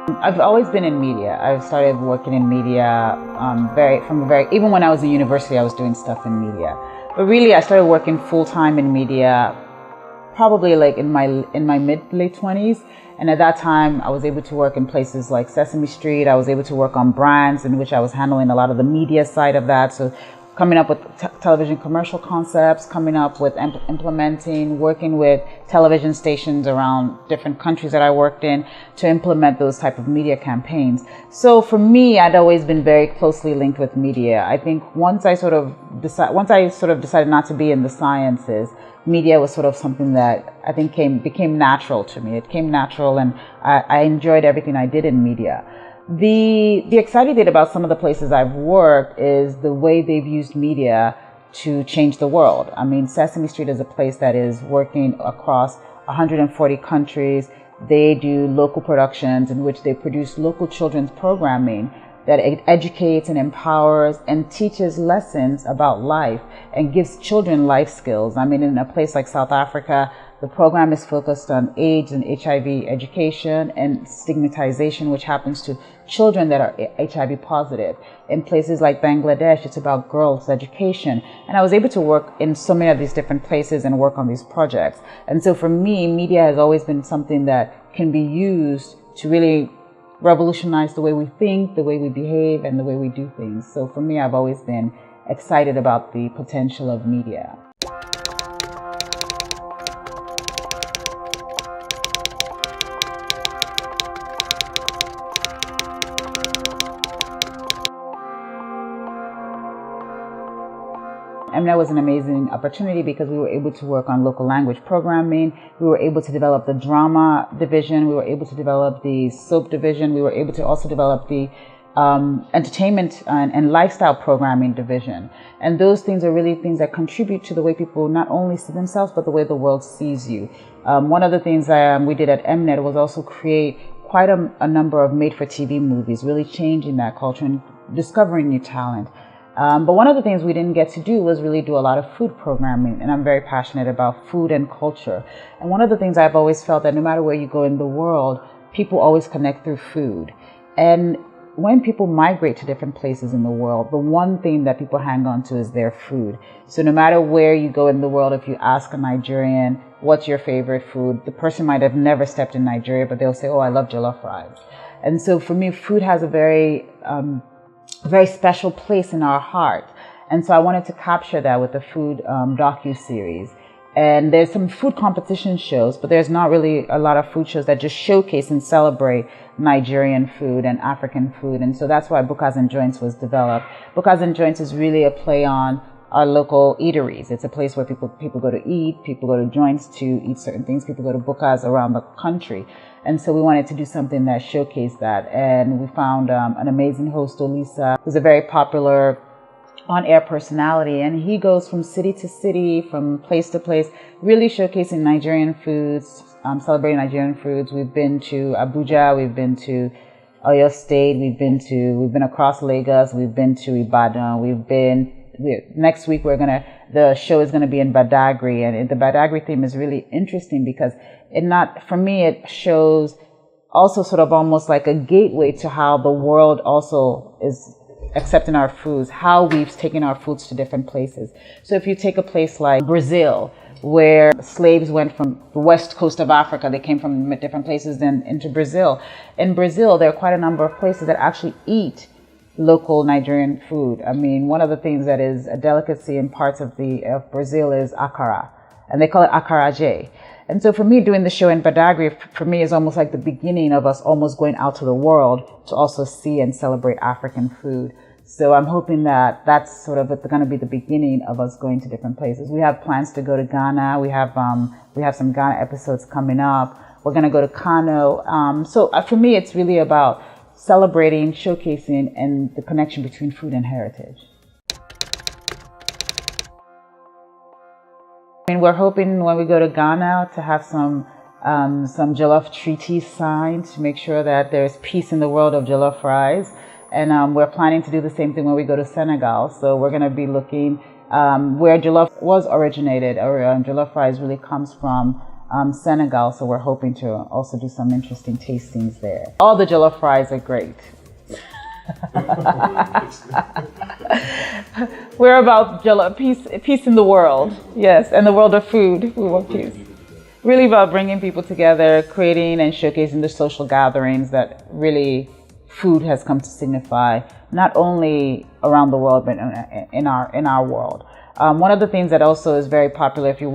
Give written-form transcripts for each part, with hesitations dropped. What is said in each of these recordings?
I've always been in media. I started working in media even when I was in university, I was doing stuff in media. But really, I started working full time in media probably like in my mid late 20s. And at that time, I was able to work in places like Sesame Street. I was able to work on brands in which I was handling a lot of the media side of that. So coming up with television commercial concepts, coming up with implementing, working with television stations around different countries that I worked in to implement those type of media campaigns. So for me, I'd always been very closely linked with media. I think once I sort of decided not to be in the sciences, media was sort of something that I think became natural to me. It came natural, and I enjoyed everything I did in media. The exciting thing about some of the places I've worked is the way they've used media to change the world. I mean, Sesame Street is a place that is working across 140 countries. They do local productions in which they produce local children's programming that educates and empowers and teaches lessons about life and gives children life skills. I mean, in a place like South Africa, the program is focused on AIDS and HIV education and stigmatization, which happens to children that are HIV positive. In places like Bangladesh, it's about girls' education. And I was able to work in so many of these different places and work on these projects. And so for me, media has always been something that can be used to really revolutionize the way we think, the way we behave, and the way we do things. So for me, I've always been excited about the potential of media. And that was an amazing opportunity because we were able to work on local language programming. We were able to develop the drama division. We were able to develop the soap division. We were able to also develop the entertainment and lifestyle programming division. And those things are really things that contribute to the way people not only see themselves, but the way the world sees you. One of the things we did at Mnet was also create quite a number of made-for-TV movies, really changing that culture and discovering new talent. But one of the things we didn't get to do was really do a lot of food programming, and I'm very passionate about food and culture. And one of the things I've always felt that no matter where you go in the world, people always connect through food. And when people migrate to different places in the world, the one thing that people hang on to is their food. So no matter where you go in the world, if you ask a Nigerian, what's your favorite food? The person might have never stepped in Nigeria, but they'll say, oh, I love jollof rice. And so for me, food has a very special place in our heart. And so I wanted to capture that with the food docu-series. And there's some food competition shows, but there's not really a lot of food shows that just showcase and celebrate Nigerian food and African food. And so that's why Bukas and Joints was developed. Bukas and Joints is really a play on our local eateries. It's a place where people go to eat, people go to joints to eat certain things, people go to Bukas around the country. And so we wanted to do something that showcased that. And we found an amazing host, Olisa, who's a very popular on-air personality. And he goes from city to city, from place to place, really showcasing Nigerian foods, celebrating Nigerian foods. We've been to Abuja, we've been to Oyo State, we've been across Lagos, we've been to Ibadan, next week the show is gonna be in Badagry, and the Badagry theme is really interesting because for me it shows also sort of almost like a gateway to how the world also is accepting our foods, how we've taken our foods to different places. So if you take a place like Brazil, where slaves went from the west coast of Africa, they came from different places then into Brazil. In Brazil, there are quite a number of places that actually eat local Nigerian food. I mean, one of the things that is a delicacy in parts of Brazil is akara, and they call it acarajé. And so for me, doing the show in Badagry, for me, is almost like the beginning of us almost going out to the world to also see and celebrate African food. So I'm hoping that that's sort of going to be the beginning of us going to different places. We have plans to go to Ghana. We have some Ghana episodes coming up. We're going to go to Kano. So for me, it's really about celebrating, showcasing, and the connection between food and heritage. I mean, we're hoping when we go to Ghana to have some jollof treaties signed to make sure that there's peace in the world of jollof rice. And we're planning to do the same thing when we go to Senegal. So we're going to be looking where jollof was originated, or jollof rice really comes from Senegal, so we're hoping to also do some interesting tastings there. All the jollof fries are great. We're about jollof, peace in the world, yes, and the world of food. We want peace. Really about bringing people together, creating and showcasing the social gatherings that really food has come to signify, not only around the world, but in our world. One of the things that also is very popular if you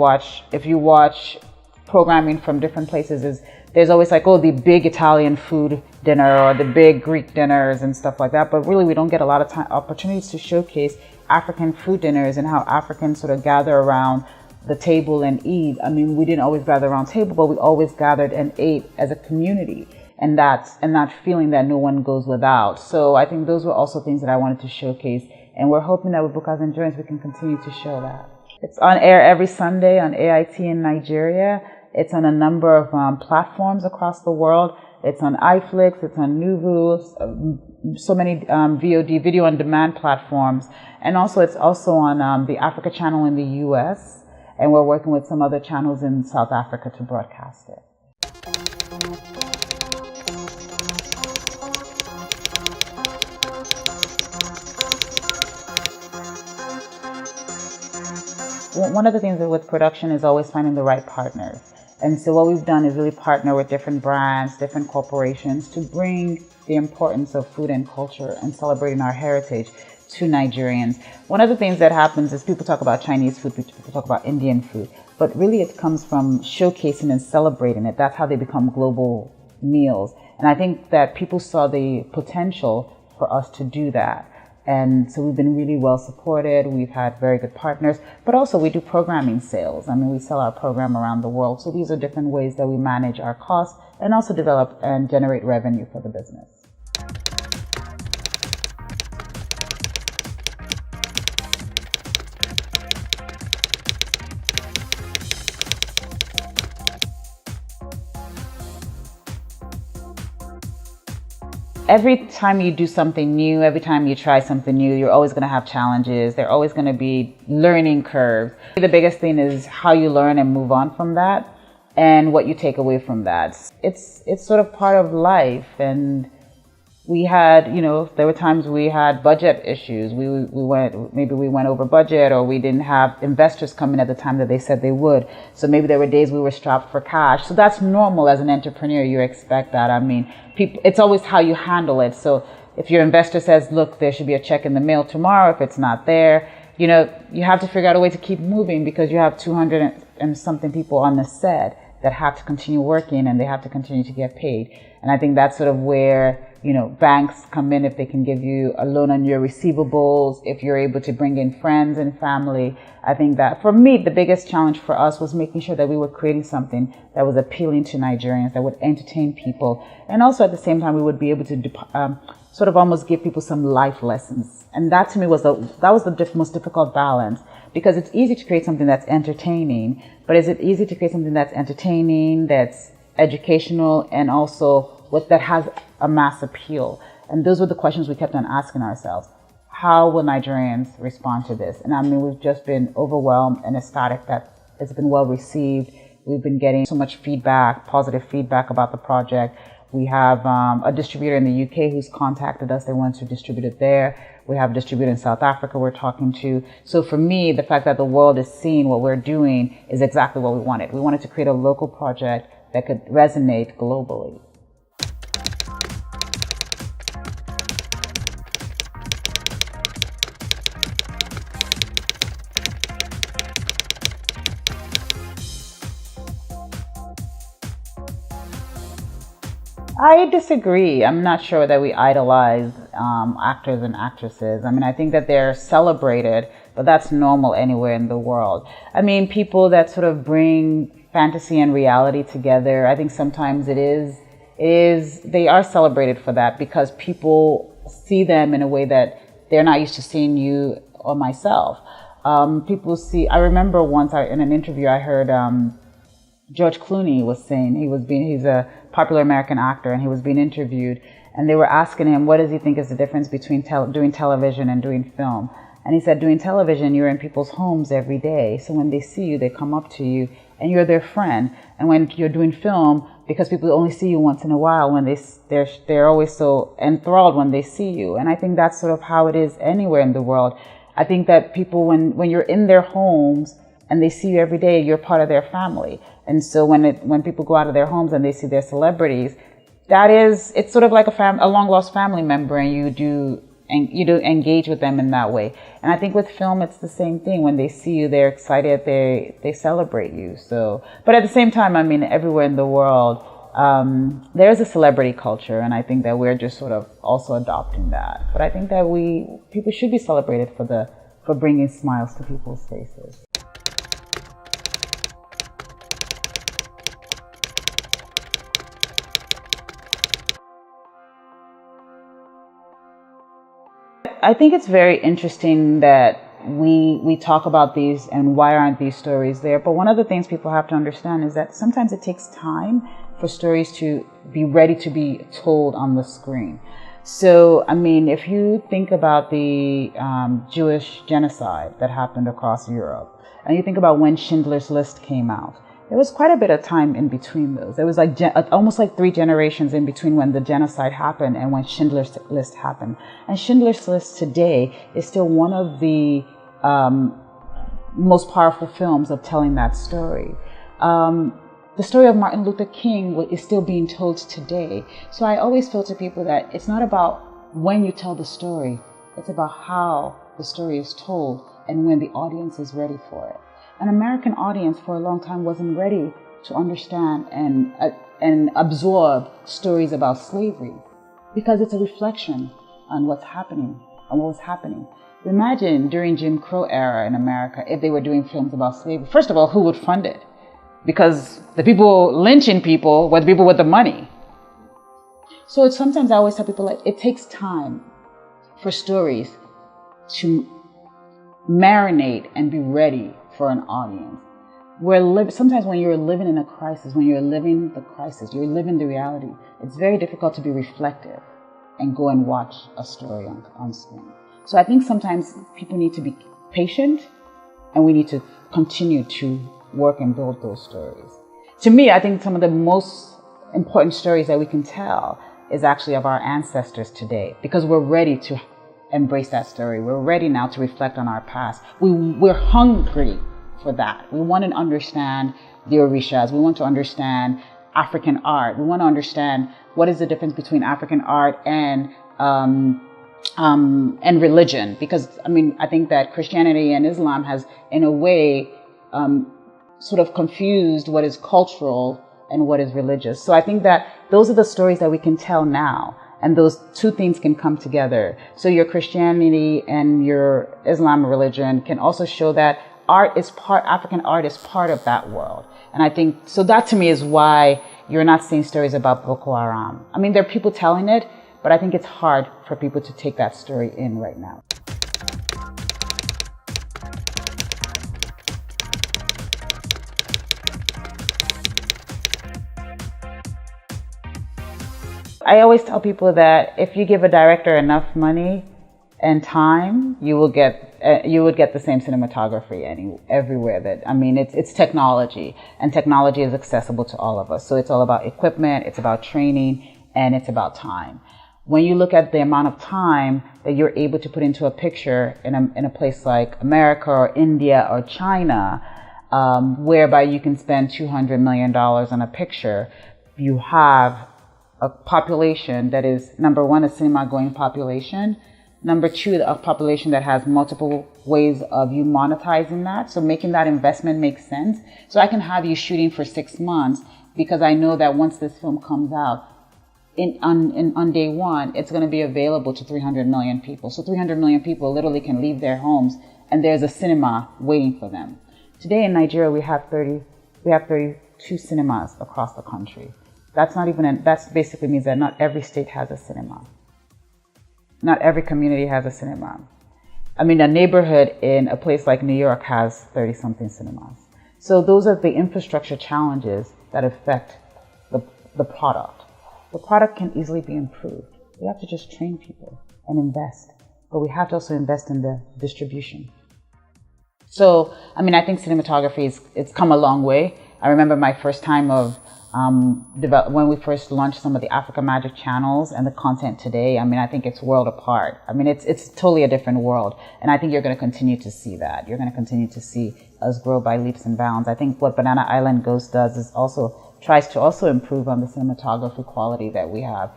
watch programming from different places is there's always like, oh, the big Italian food dinner or the big Greek dinners and stuff like that. But really, we don't get a lot of opportunities to showcase African food dinners and how Africans sort of gather around the table and eat. I mean, we didn't always gather around table, but we always gathered and ate as a community, and that feeling that no one goes without. So I think those were also things that I wanted to showcase, and we're hoping that with Bukas Endurance we can continue to show that. It's on air every Sunday on AIT in Nigeria. It's on a number of platforms across the world. It's on iFlix, it's on Nuvu, so many VOD, video on demand platforms, and also it's also on the Africa channel in the US. And we're working with some other channels in South Africa to broadcast it. One of the things with production is always finding the right partners. And so what we've done is really partner with different brands, different corporations to bring the importance of food and culture and celebrating our heritage to Nigerians. One of the things that happens is people talk about Chinese food, people talk about Indian food, but really it comes from showcasing and celebrating it. That's how they become global meals. And I think that people saw the potential for us to do that. And so we've been really well supported. We've had very good partners, but also we do programming sales. I mean, we sell our program around the world. So these are different ways that we manage our costs and also develop and generate revenue for the business. Every time you do something new, every time you try something new, you're always going to have challenges. There are always going to be learning curves. The biggest thing is how you learn and move on from that and what you take away from that. It's sort of part of life. And we had, there were times we had budget issues. We went over budget, or we didn't have investors come in at the time that they said they would. So maybe there were days we were strapped for cash. So that's normal as an entrepreneur. You expect that. I mean, it's always how you handle it. So if your investor says, look, there should be a check in the mail tomorrow, if it's not there, you have to figure out a way to keep moving, because you have 200 and something people on the set that have to continue working and they have to continue to get paid. And I think that's sort of where, banks come in if they can give you a loan on your receivables, if you're able to bring in friends and family. I think that for me, the biggest challenge for us was making sure that we were creating something that was appealing to Nigerians, that would entertain people. And also at the same time, we would be able to sort of almost give people some life lessons. And that to me was the most difficult balance, because it's easy to create something that's entertaining, but is it easy to create something that's entertaining, that's educational, and also that has a mass appeal? And those were the questions we kept on asking ourselves. How will Nigerians respond to this? And I mean, we've just been overwhelmed and ecstatic that it's been well received. We've been getting so much feedback, positive feedback about the project. We have a distributor in the UK who's contacted us. They want to distribute it there. We have a distributor in South Africa we're talking to. So for me, the fact that the world is seeing what we're doing is exactly what we wanted. We wanted to create a local project that could resonate globally. I disagree. I'm not sure that we idolize actors and actresses. I mean, I think that they're celebrated, but that's normal anywhere in the world. I mean, people that sort of bring fantasy and reality together, I think sometimes they are celebrated for that, because people see them in a way that they're not used to seeing you or myself. I remember once in an interview I heard George Clooney was saying, he's a popular American actor, and he was being interviewed, and they were asking him, what does he think is the difference between doing television and doing film? And he said, doing television, you're in people's homes every day. So when they see you, they come up to you and you're their friend. And when you're doing film, because people only see you once in a while, when they're always so enthralled when they see you. And I think that's sort of how it is anywhere in the world. I think that people, when you're in their homes and they see you every day, you're part of their family. And so when people go out of their homes and they see their celebrities, it's sort of like a long lost family member, and you do engage with them in that way. And I think with film, it's the same thing. When they see you, they're excited, they celebrate you. So, but at the same time, I mean, everywhere in the world, there's a celebrity culture, and I think that we're just sort of also adopting that. But I think that people should be celebrated for bringing smiles to people's faces. I think it's very interesting that we talk about these and why aren't these stories there. But one of the things people have to understand is that sometimes it takes time for stories to be ready to be told on the screen. So, I mean, if you think about the Jewish genocide that happened across Europe, and you think about when Schindler's List came out, there was quite a bit of time in between those. There was almost like 3 generations in between when the genocide happened and when Schindler's List happened. And Schindler's List today is still one of the most powerful films of telling that story. The story of Martin Luther King is still being told today. So I always feel to people that it's not about when you tell the story, it's about how the story is told and when the audience is ready for it. An American audience for a long time wasn't ready to understand and absorb stories about slavery, because it's a reflection on what's happening, on what was happening. Imagine during Jim Crow era in America, if they were doing films about slavery. First of all, who would fund it? Because the people lynching people were the people with the money. So sometimes I always tell people, like, it takes time for stories to marinate and be ready for an audience. Sometimes when you're living in a crisis, when you're living the crisis, you're living the reality, it's very difficult to be reflective and go and watch a story on screen. So I think sometimes people need to be patient, and we need to continue to work and build those stories. To me, I think some of the most important stories that we can tell is actually of our ancestors today, because we're ready to embrace that story. We're ready now to reflect on our past. We're hungry for that. We want to understand the Orishas. We want to understand African art. We want to understand what is the difference between African art and religion. Because, I mean, I think that Christianity and Islam has, in a way, sort of confused what is cultural and what is religious. So I think that those are the stories that we can tell now. And those two things can come together. So your Christianity and your Islam religion can also show that African art is part of that world. And I think, so that to me is why you're not seeing stories about Boko Haram. I mean, there are people telling it, but I think it's hard for people to take that story in right now. I always tell people that if you give a director enough money and time, you would get the same cinematography everywhere. It's technology, and technology is accessible to all of us. So it's all about equipment, it's about training, and it's about time. When you look at the amount of time that you're able to put into a picture in a place like America or India or China, whereby you can spend $200 million on a picture, you have a population that is, number one, a cinema-going population. Number two, a population that has multiple ways of you monetizing that. So making that investment make sense. So I can have you shooting for 6 months, because I know that once this film comes out, on day one, it's going to be available to 300 million people. So 300 million people literally can leave their homes, and there's a cinema waiting for them. Today in Nigeria, we have 32 cinemas across the country. That basically means that not every state has a cinema. Not every community has a cinema. I mean, a neighborhood in a place like New York has 30-something cinemas. So those are the infrastructure challenges that affect the product. The product can easily be improved. You have to just train people and invest but we have to also invest in the distribution. So, I mean, I think cinematography it's come a long way. I remember my first time of when we first launched some of the Africa Magic channels and the content today. I mean, I think it's world apart. I mean, it's totally a different world, and I think you're going to continue to see that. You're going to continue to see us grow by leaps and bounds. I think what Banana Island Ghost does is tries to improve on the cinematography quality that we have.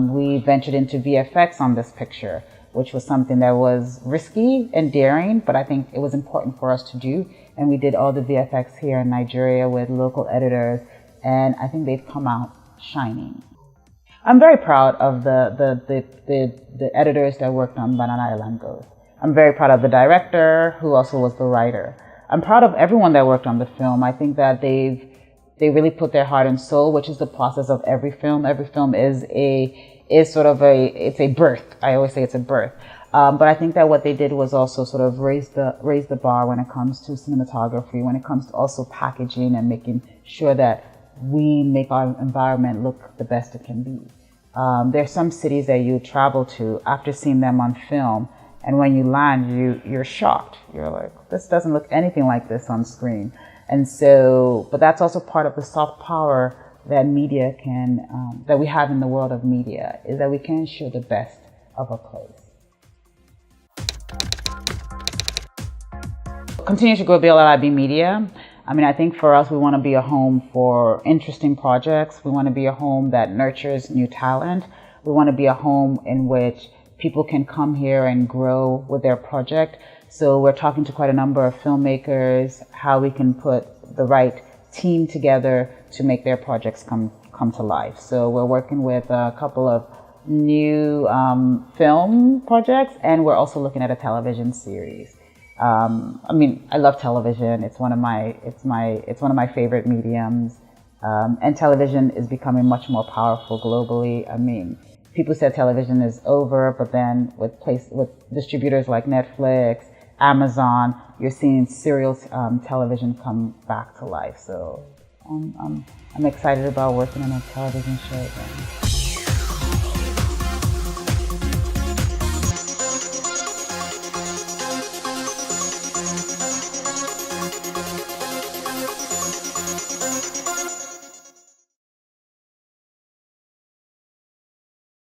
We ventured into VFX on this picture, which was something that was risky and daring, but I think it was important for us to do. And we did all the VFX here in Nigeria with local editors, and I think they've come out shining. I'm very proud of the editors that worked on Banana Island Ghost. I'm very proud of the director, who also was the writer. I'm proud of everyone that worked on the film. I think that they really put their heart and soul, which is the process of every film. Every film is a birth. I always say it's a birth. But I think that what they did was also sort of raise the bar when it comes to cinematography, when it comes to also packaging and making sure that we make our environment look the best it can be. There's some cities that you travel to after seeing them on film, and when you land, you're shocked. You're like, this doesn't look anything like this on screen. And so, but that's also part of the soft power that media that we have in the world of media, is that we can show the best of a place. Continue to grow Biola Alabi Media. I mean, I think for us, we want to be a home for interesting projects. We want to be a home that nurtures new talent. We want to be a home in which people can come here and grow with their project. So we're talking to quite a number of filmmakers, how we can put the right team together to make their projects come to life. So we're working with a couple of new film projects, and we're also looking at a television series. I mean, I love television. It's one of my favorite mediums, and television is becoming much more powerful globally. I mean, people said television is over, but then with distributors like Netflix, Amazon, you're seeing serial television come back to life. So I'm excited about working on a television show again.